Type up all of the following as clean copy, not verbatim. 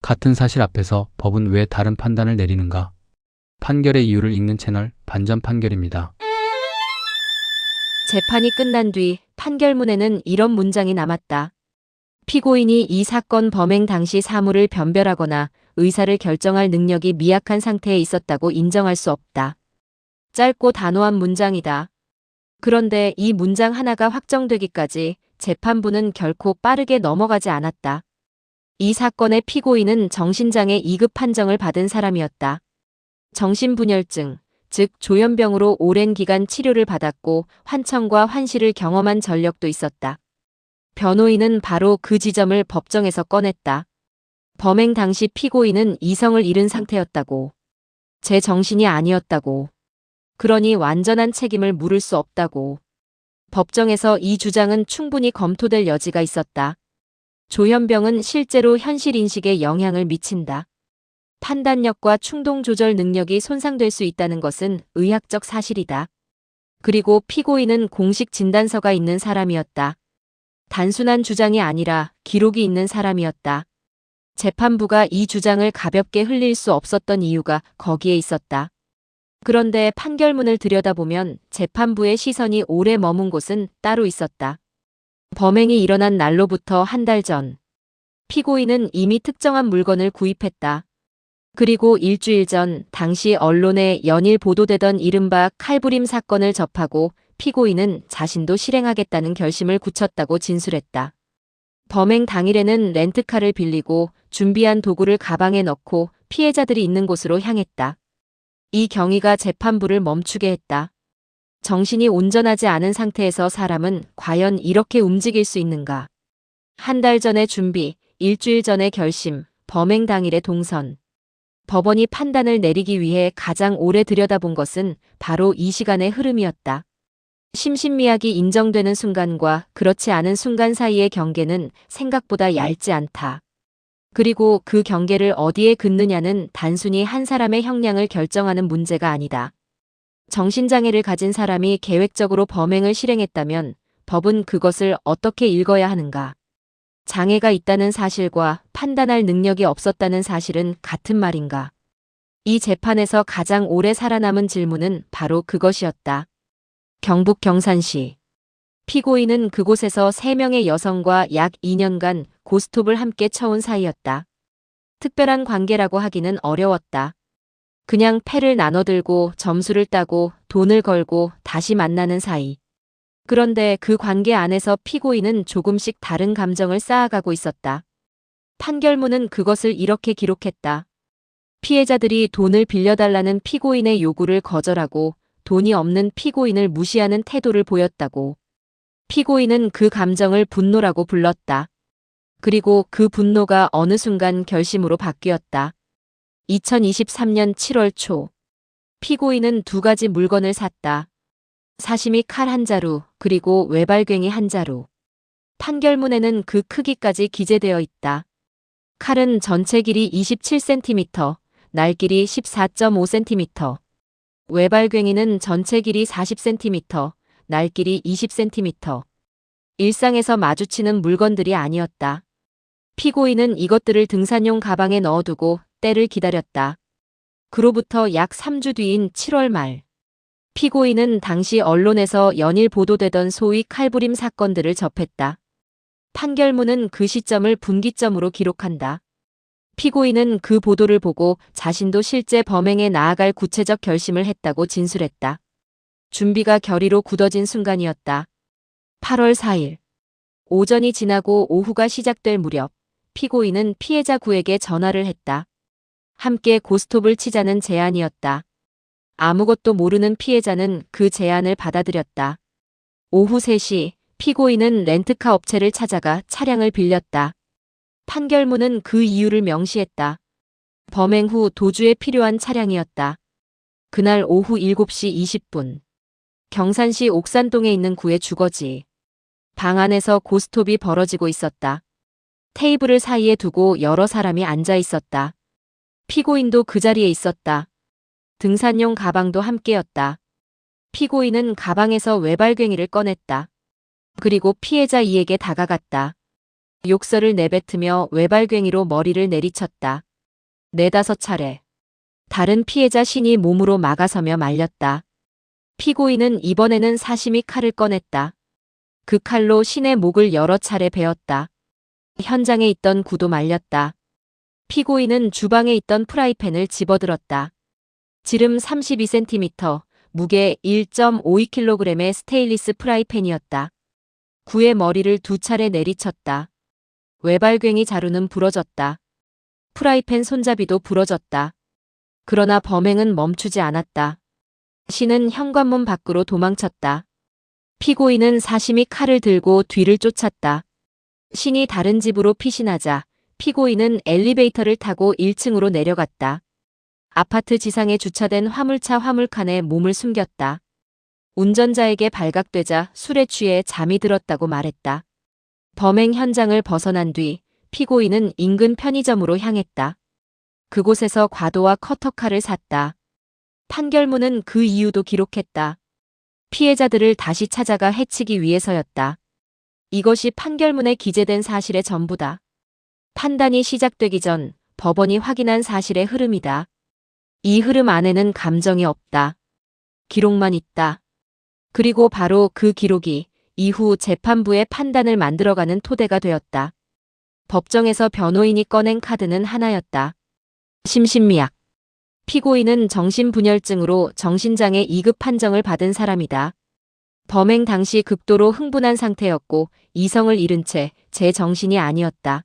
같은 사실 앞에서 법은 왜 다른 판단을 내리는가? 판결의 이유를 읽는 채널 반전 판결입니다. 재판이 끝난 뒤 판결문에는 이런 문장이 남았다. 피고인이 이 사건 범행 당시 사물을 변별하거나 의사를 결정할 능력이 미약한 상태에 있었다고 인정할 수 없다. 짧고 단호한 문장이다. 그런데 이 문장 하나가 확정되기까지 재판부는 결코 빠르게 넘어가지 않았다. 이 사건의 피고인은 정신장애 2급 판정을 받은 사람이었다. 정신분열증, 즉 조현병으로 오랜 기간 치료를 받았고 환청과 환시를 경험한 전력도 있었다. 변호인은 바로 그 지점을 법정에서 꺼냈다. 범행 당시 피고인은 이성을 잃은 상태였다고. 제 정신이 아니었다고. 그러니 완전한 책임을 물을 수 없다고. 법정에서 이 주장은 충분히 검토될 여지가 있었다. 조현병은 실제로 현실 인식에 영향을 미친다. 판단력과 충동 조절 능력이 손상될 수 있다는 것은 의학적 사실이다. 그리고 피고인은 공식 진단서가 있는 사람이었다. 단순한 주장이 아니라 기록이 있는 사람이었다. 재판부가 이 주장을 가볍게 흘릴 수 없었던 이유가 거기에 있었다. 그런데 판결문을 들여다보면 재판부의 시선이 오래 머문 곳은 따로 있었다. 범행이 일어난 날로부터 한 달 전. 피고인은 이미 특정한 물건을 구입했다. 그리고 일주일 전 당시 언론에 연일 보도되던 이른바 칼부림 사건을 접하고 피고인은 자신도 실행하겠다는 결심을 굳혔다고 진술했다. 범행 당일에는 렌트카를 빌리고 준비한 도구를 가방에 넣고 피해자들이 있는 곳으로 향했다. 이 경위가 재판부를 멈추게 했다. 정신이 온전하지 않은 상태에서 사람은 과연 이렇게 움직일 수 있는가? 한 달 전의 준비, 일주일 전의 결심, 범행 당일의 동선. 법원이 판단을 내리기 위해 가장 오래 들여다본 것은 바로 이 시간의 흐름이었다. 심신미약이 인정되는 순간과 그렇지 않은 순간 사이의 경계는 생각보다 얇지 않다. 그리고 그 경계를 어디에 긋느냐는 단순히 한 사람의 형량을 결정하는 문제가 아니다. 정신장애를 가진 사람이 계획적으로 범행을 실행했다면 법은 그것을 어떻게 읽어야 하는가? 장애가 있다는 사실과 판단할 능력이 없었다는 사실은 같은 말인가? 이 재판에서 가장 오래 살아남은 질문은 바로 그것이었다. 경북 경산시. 피고인은 그곳에서 3명의 여성과 약 2년간 고스톱을 함께 쳐온 사이였다. 특별한 관계라고 하기는 어려웠다. 그냥 패를 나눠들고 점수를 따고 돈을 걸고 다시 만나는 사이. 그런데 그 관계 안에서 피고인은 조금씩 다른 감정을 쌓아가고 있었다. 판결문은 그것을 이렇게 기록했다. 피해자들이 돈을 빌려달라는 피고인의 요구를 거절하고 돈이 없는 피고인을 무시하는 태도를 보였다고. 피고인은 그 감정을 분노라고 불렀다. 그리고 그 분노가 어느 순간 결심으로 바뀌었다. 2023년 7월 초. 피고인은 2가지 물건을 샀다. 사시미 칼 한 자루, 그리고 외발괭이 한 자루. 판결문에는 그 크기까지 기재되어 있다. 칼은 전체 길이 27cm, 날 길이 14.5cm. 외발괭이는 전체 길이 40cm, 날 길이 20cm. 일상에서 마주치는 물건들이 아니었다. 피고인은 이것들을 등산용 가방에 넣어두고 때를 기다렸다. 그로부터 약 3주 뒤인 7월 말. 피고인은 당시 언론에서 연일 보도되던 소위 칼부림 사건들을 접했다. 판결문은 그 시점을 분기점으로 기록한다. 피고인은 그 보도를 보고 자신도 실제 범행에 나아갈 구체적 결심을 했다고 진술했다. 준비가 결의로 굳어진 순간이었다. 8월 4일. 오전이 지나고 오후가 시작될 무렵 피고인은 피해자 구에게 전화를 했다. 함께 고스톱을 치자는 제안이었다. 아무것도 모르는 피해자는 그 제안을 받아들였다. 오후 3시 피고인은 렌트카 업체를 찾아가 차량을 빌렸다. 판결문은 그 이유를 명시했다. 범행 후 도주에 필요한 차량이었다. 그날 오후 7시 20분. 경산시 옥산동에 있는 구의 주거지. 방 안에서 고스톱이 벌어지고 있었다. 테이블을 사이에 두고 여러 사람이 앉아 있었다. 피고인도 그 자리에 있었다. 등산용 가방도 함께였다. 피고인은 가방에서 외발괭이를 꺼냈다. 그리고 피해자 이에게 다가갔다. 욕설을 내뱉으며 외발괭이로 머리를 내리쳤다. 4~5차례. 다른 피해자 신이 몸으로 막아서며 말렸다. 피고인은 이번에는 사시미 칼을 꺼냈다. 그 칼로 신의 목을 여러 차례 베었다. 현장에 있던 구도 말렸다. 피고인은 주방에 있던 프라이팬을 집어들었다. 지름 32cm, 무게 1.52kg의 스테인리스 프라이팬이었다. 구의 머리를 2차례 내리쳤다. 외발괭이 자루는 부러졌다. 프라이팬 손잡이도 부러졌다. 그러나 범행은 멈추지 않았다. 신은 현관문 밖으로 도망쳤다. 피고인은 사시미 칼을 들고 뒤를 쫓았다. 신이 다른 집으로 피신하자 피고인은 엘리베이터를 타고 1층으로 내려갔다. 아파트 지상에 주차된 화물차 화물칸에 몸을 숨겼다. 운전자에게 발각되자 술에 취해 잠이 들었다고 말했다. 범행 현장을 벗어난 뒤 피고인은 인근 편의점으로 향했다. 그곳에서 과도와 커터칼을 샀다. 판결문은 그 이유도 기록했다. 피해자들을 다시 찾아가 해치기 위해서였다. 이것이 판결문에 기재된 사실의 전부다. 판단이 시작되기 전 법원이 확인한 사실의 흐름이다. 이 흐름 안에는 감정이 없다. 기록만 있다. 그리고 바로 그 기록이 이후 재판부의 판단을 만들어가는 토대가 되었다. 법정에서 변호인이 꺼낸 카드는 하나였다. 심신미약. 피고인은 정신분열증으로 정신장애 2급 판정을 받은 사람이다. 범행 당시 극도로 흥분한 상태였고 이성을 잃은 채 제정신이 아니었다.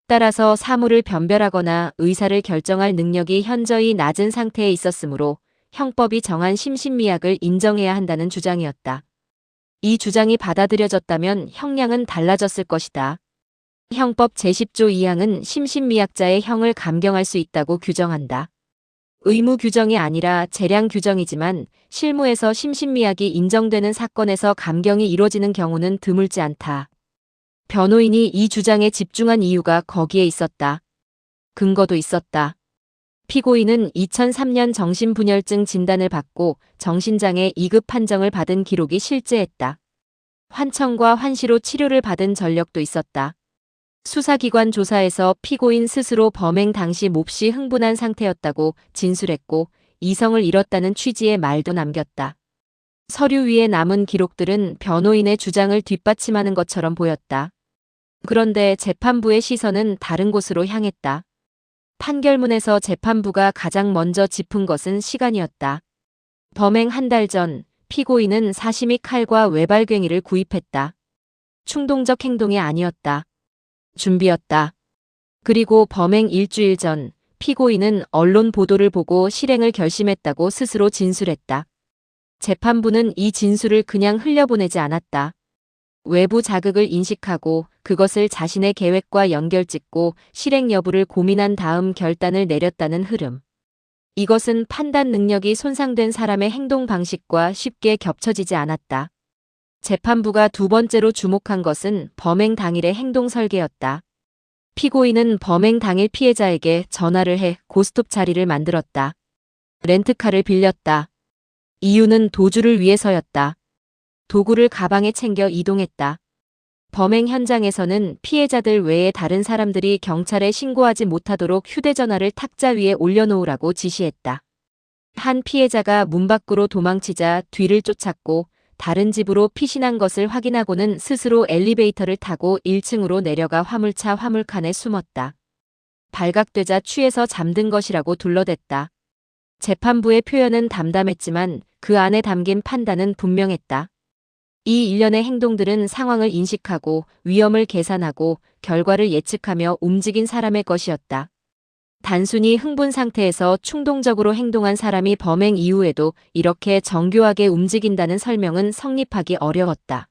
따라서 사물을 변별하거나 의사를 결정할 능력이 현저히 낮은 상태에 있었으므로 형법이 정한 심신미약을 인정해야 한다는 주장이었다. 이 주장이 받아들여졌다면 형량은 달라졌을 것이다. 형법 제10조 2항은 심신미약자의 형을 감경할 수 있다고 규정한다. 의무 규정이 아니라 재량 규정이지만 실무에서 심신미약이 인정되는 사건에서 감경이 이뤄지는 경우는 드물지 않다. 변호인이 이 주장에 집중한 이유가 거기에 있었다. 근거도 있었다. 피고인은 2003년 정신분열증 진단을 받고 정신장애 2급 판정을 받은 기록이 실제했다. 환청과 환시로 치료를 받은 전력도 있었다. 수사기관 조사에서 피고인 스스로 범행 당시 몹시 흥분한 상태였다고 진술했고 이성을 잃었다는 취지의 말도 남겼다. 서류 위에 남은 기록들은 변호인의 주장을 뒷받침하는 것처럼 보였다. 그런데 재판부의 시선은 다른 곳으로 향했다. 판결문에서 재판부가 가장 먼저 짚은 것은 시간이었다. 범행 한 달 전 피고인은 사시미 칼과 외발괭이를 구입했다. 충동적 행동이 아니었다. 준비였다. 그리고 범행 일주일 전 피고인은 언론 보도를 보고 실행을 결심했다고 스스로 진술했다. 재판부는 이 진술을 그냥 흘려보내지 않았다. 외부 자극을 인식하고 그것을 자신의 계획과 연결짓고 실행 여부를 고민한 다음 결단을 내렸다는 흐름. 이것은 판단 능력이 손상된 사람의 행동 방식과 쉽게 겹쳐지지 않았다. 재판부가 두 번째로 주목한 것은 범행 당일의 행동 설계였다. 피고인은 범행 당일 피해자에게 전화를 해 고스톱 자리를 만들었다. 렌트카를 빌렸다. 이유는 도주를 위해서였다. 도구를 가방에 챙겨 이동했다. 범행 현장에서는 피해자들 외에 다른 사람들이 경찰에 신고하지 못하도록 휴대전화를 탁자 위에 올려놓으라고 지시했다. 한 피해자가 문 밖으로 도망치자 뒤를 쫓았고 다른 집으로 피신한 것을 확인하고는 스스로 엘리베이터를 타고 1층으로 내려가 화물차 화물칸에 숨었다. 발각되자 취해서 잠든 것이라고 둘러댔다. 재판부의 표현은 담담했지만 그 안에 담긴 판단은 분명했다. 이 일련의 행동들은 상황을 인식하고 위험을 계산하고 결과를 예측하며 움직인 사람의 것이었다. 단순히 흥분 상태에서 충동적으로 행동한 사람이 범행 이후에도 이렇게 정교하게 움직인다는 설명은 성립하기 어려웠다.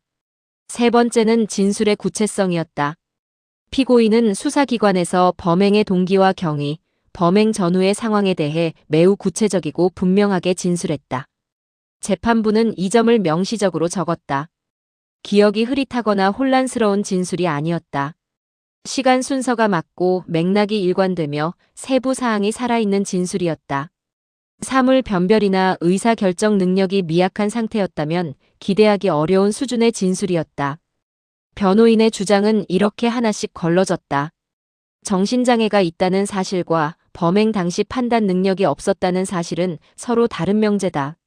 세 번째는 진술의 구체성이었다. 피고인은 수사기관에서 범행의 동기와 경위, 범행 전후의 상황에 대해 매우 구체적이고 분명하게 진술했다. 재판부는 이 점을 명시적으로 적었다. 기억이 흐릿하거나 혼란스러운 진술이 아니었다. 시간 순서가 맞고 맥락이 일관되며 세부 사항이 살아있는 진술이었다. 사물 변별이나 의사결정 능력이 미약한 상태였다면 기대하기 어려운 수준의 진술이었다. 변호인의 주장은 이렇게 하나씩 걸러졌다. 정신장애가 있다는 사실과 범행 당시 판단 능력이 없었다는 사실은 서로 다른 명제다.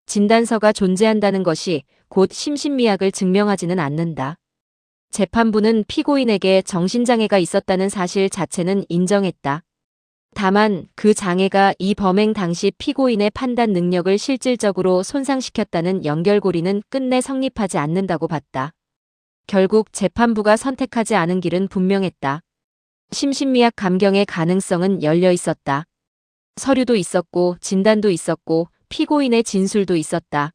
진단서가 존재한다는 것이 곧 심신미약을 증명하지는 않는다. 재판부는 피고인에게 정신장애가 있었다는 사실 자체는 인정했다. 다만 그 장애가 이 범행 당시 피고인의 판단 능력을 실질적으로 손상시켰다는 연결고리는 끝내 성립하지 않는다고 봤다. 결국 재판부가 선택하지 않은 길은 분명했다. 심신미약 감경의 가능성은 열려 있었다. 서류도 있었고 진단도 있었고 피고인의 진술도 있었다.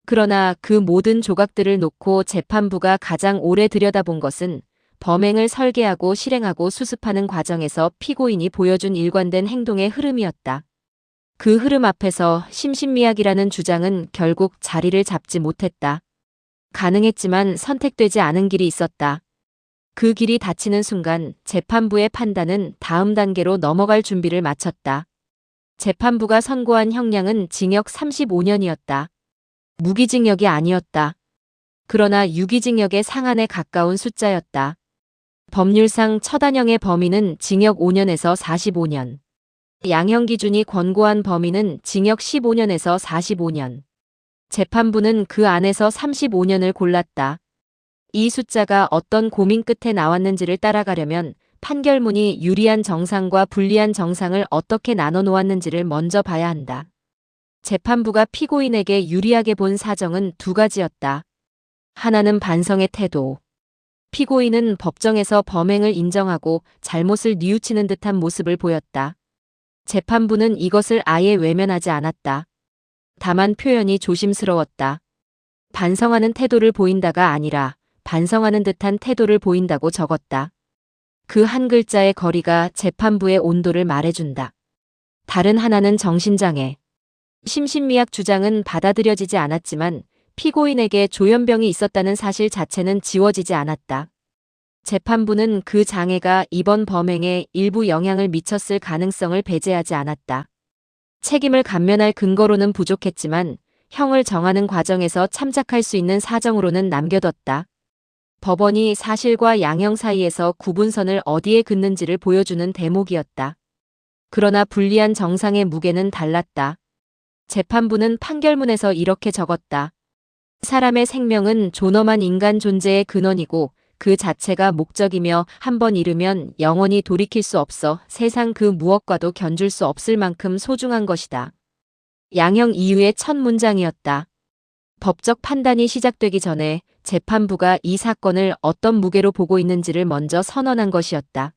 그러나 그 모든 조각들을 놓고 재판부가 가장 오래 들여다본 것은 범행을 설계하고 실행하고 수습하는 과정에서 피고인이 보여준 일관된 행동의 흐름이었다. 그 흐름 앞에서 심신미약이라는 주장은 결국 자리를 잡지 못했다. 가능했지만 선택되지 않은 길이 있었다. 그 길이 닫히는 순간 재판부의 판단은 다음 단계로 넘어갈 준비를 마쳤다. 재판부가 선고한 형량은 징역 35년이었다. 무기징역이 아니었다. 그러나 유기징역의 상한에 가까운 숫자였다. 법률상 처단형의 범위는 징역 5년에서 45년. 양형 기준이 권고한 범위는 징역 15년에서 45년. 재판부는 그 안에서 35년을 골랐다. 이 숫자가 어떤 고민 끝에 나왔는지를 따라가려면 판결문이 유리한 정상과 불리한 정상을 어떻게 나눠 놓았는지를 먼저 봐야 한다. 재판부가 피고인에게 유리하게 본 사정은 두 가지였다. 하나는 반성의 태도. 피고인은 법정에서 범행을 인정하고 잘못을 뉘우치는 듯한 모습을 보였다. 재판부는 이것을 아예 외면하지 않았다. 다만 표현이 조심스러웠다. 반성하는 태도를 보인다가 아니라 반성하는 듯한 태도를 보인다고 적었다. 그 한 글자의 거리가 재판부의 온도를 말해준다. 다른 하나는 정신장애. 심신미약 주장은 받아들여지지 않았지만 피고인에게 조현병이 있었다는 사실 자체는 지워지지 않았다. 재판부는 그 장애가 이번 범행에 일부 영향을 미쳤을 가능성을 배제하지 않았다. 책임을 감면할 근거로는 부족했지만 형을 정하는 과정에서 참작할 수 있는 사정으로는 남겨뒀다. 법원이 사실과 양형 사이에서 구분선을 어디에 긋는지를 보여주는 대목이었다. 그러나 불리한 정상의 무게는 달랐다. 재판부는 판결문에서 이렇게 적었다. 사람의 생명은 존엄한 인간 존재의 근원이고 그 자체가 목적이며 한번 잃으면 영원히 돌이킬 수 없어 세상 그 무엇과도 견줄 수 없을 만큼 소중한 것이다. 양형 이후의 첫 문장이었다. 법적 판단이 시작되기 전에 재판부가 이 사건을 어떤 무게로 보고 있는지를 먼저 선언한 것이었다.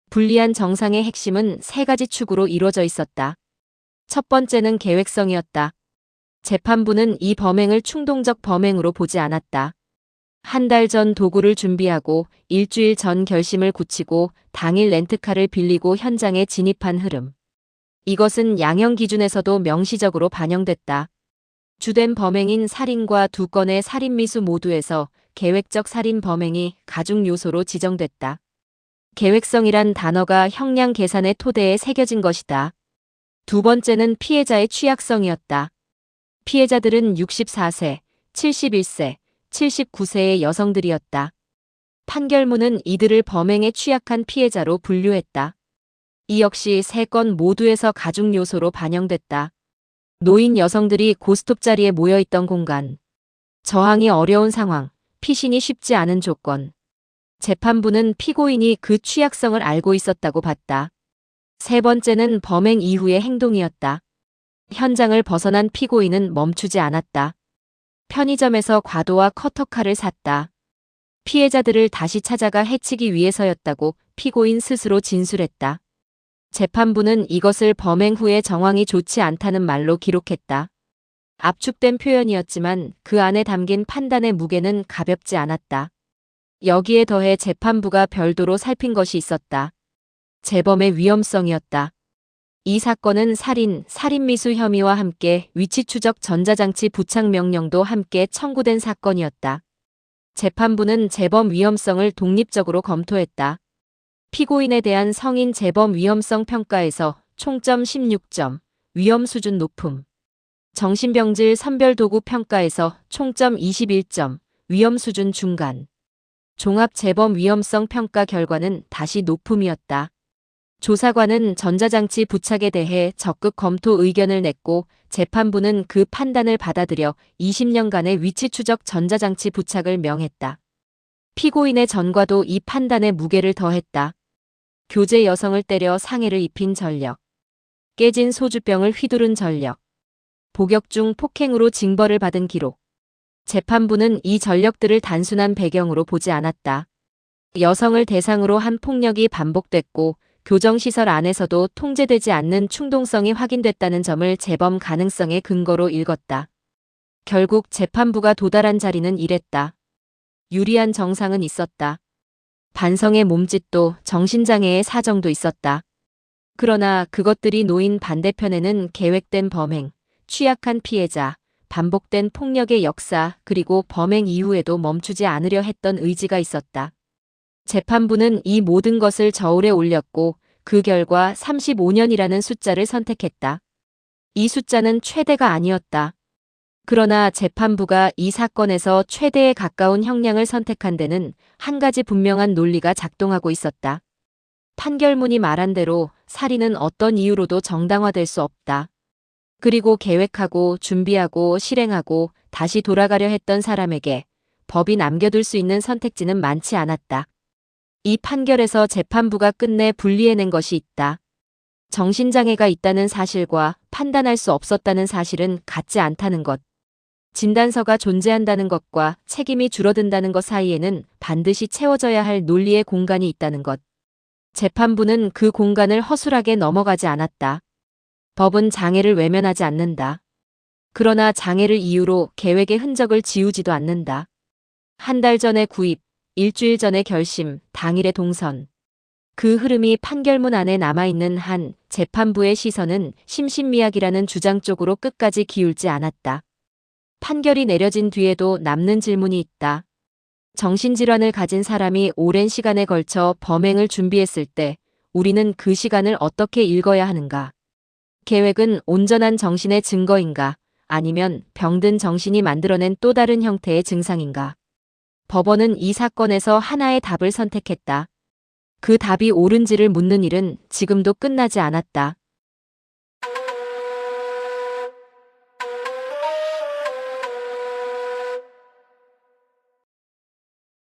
불리한 정상의 핵심은 세 가지 축으로 이루어져 있었다. 첫 번째는 계획성이었다. 재판부는 이 범행을 충동적 범행으로 보지 않았다. 한 달 전 도구를 준비하고 일주일 전 결심을 굳히고 당일 렌트카를 빌리고 현장에 진입한 흐름. 이것은 양형 기준에서도 명시적으로 반영됐다. 주된 범행인 살인과 두 건의 살인미수 모두에서 계획적 살인 범행이 가중 요소로 지정됐다. 계획성이란 단어가 형량 계산의 토대에 새겨진 것이다. 두 번째는 피해자의 취약성이었다. 피해자들은 64세, 71세, 79세의 여성들이었다. 판결문은 이들을 범행에 취약한 피해자로 분류했다. 이 역시 세 건 모두에서 가중 요소로 반영됐다. 노인 여성들이 고스톱 자리에 모여있던 공간. 저항이 어려운 상황, 피신이 쉽지 않은 조건. 재판부는 피고인이 그 취약성을 알고 있었다고 봤다. 세 번째는 범행 이후의 행동이었다. 현장을 벗어난 피고인은 멈추지 않았다. 편의점에서 과도와 커터칼을 샀다. 피해자들을 다시 찾아가 해치기 위해서였다고 피고인 스스로 진술했다. 재판부는 이것을 범행 후에 정황이 좋지 않다는 말로 기록했다. 압축된 표현이었지만 그 안에 담긴 판단의 무게는 가볍지 않았다. 여기에 더해 재판부가 별도로 살핀 것이 있었다. 재범의 위험성이었다. 이 사건은 살인, 살인미수 혐의와 함께 위치 추적 전자장치 부착 명령도 함께 청구된 사건이었다. 재판부는 재범 위험성을 독립적으로 검토했다. 피고인에 대한 성인 재범 위험성 평가에서 총점 16점, 위험 수준 높음. 정신병질 선별도구 평가에서 총점 21점, 위험 수준 중간. 종합재범 위험성 평가 결과는 다시 높음이었다. 조사관은 전자장치 부착에 대해 적극 검토 의견을 냈고 재판부는 그 판단을 받아들여 20년간의 위치 추적 전자장치 부착을 명했다. 피고인의 전과도 이 판단에 무게를 더했다. 교제 여성을 때려 상해를 입힌 전력. 깨진 소주병을 휘두른 전력. 복역 중 폭행으로 징벌을 받은 기록. 재판부는 이 전력들을 단순한 배경으로 보지 않았다. 여성을 대상으로 한 폭력이 반복됐고 교정시설 안에서도 통제되지 않는 충동성이 확인됐다는 점을 재범 가능성의 근거로 읽었다. 결국 재판부가 도달한 자리는 이랬다. 유리한 정상은 있었다. 반성의 몸짓도 정신장애의 사정도 있었다. 그러나 그것들이 놓인 반대편에는 계획된 범행, 취약한 피해자, 반복된 폭력의 역사 그리고 범행 이후에도 멈추지 않으려 했던 의지가 있었다. 재판부는 이 모든 것을 저울에 올렸고 그 결과 35년이라는 숫자를 선택했다. 이 숫자는 최대가 아니었다. 그러나 재판부가 이 사건에서 최대에 가까운 형량을 선택한 데는 한 가지 분명한 논리가 작동하고 있었다. 판결문이 말한 대로 살인은 어떤 이유로도 정당화될 수 없다. 그리고 계획하고 준비하고 실행하고 다시 돌아가려 했던 사람에게 법이 남겨둘 수 있는 선택지는 많지 않았다. 이 판결에서 재판부가 끝내 분리해낸 것이 있다. 정신장애가 있다는 사실과 판단할 수 없었다는 사실은 같지 않다는 것. 진단서가 존재한다는 것과 책임이 줄어든다는 것 사이에는 반드시 채워져야 할 논리의 공간이 있다는 것. 재판부는 그 공간을 허술하게 넘어가지 않았다. 법은 장애를 외면하지 않는다. 그러나 장애를 이유로 계획의 흔적을 지우지도 않는다. 한 달 전의 구입, 일주일 전의 결심, 당일의 동선. 그 흐름이 판결문 안에 남아있는 한 재판부의 시선은 심신미약이라는 주장 쪽으로 끝까지 기울지 않았다. 판결이 내려진 뒤에도 남는 질문이 있다. 정신질환을 가진 사람이 오랜 시간에 걸쳐 범행을 준비했을 때 우리는 그 시간을 어떻게 읽어야 하는가? 계획은 온전한 정신의 증거인가? 아니면 병든 정신이 만들어낸 또 다른 형태의 증상인가? 법원은 이 사건에서 하나의 답을 선택했다. 그 답이 옳은지를 묻는 일은 지금도 끝나지 않았다.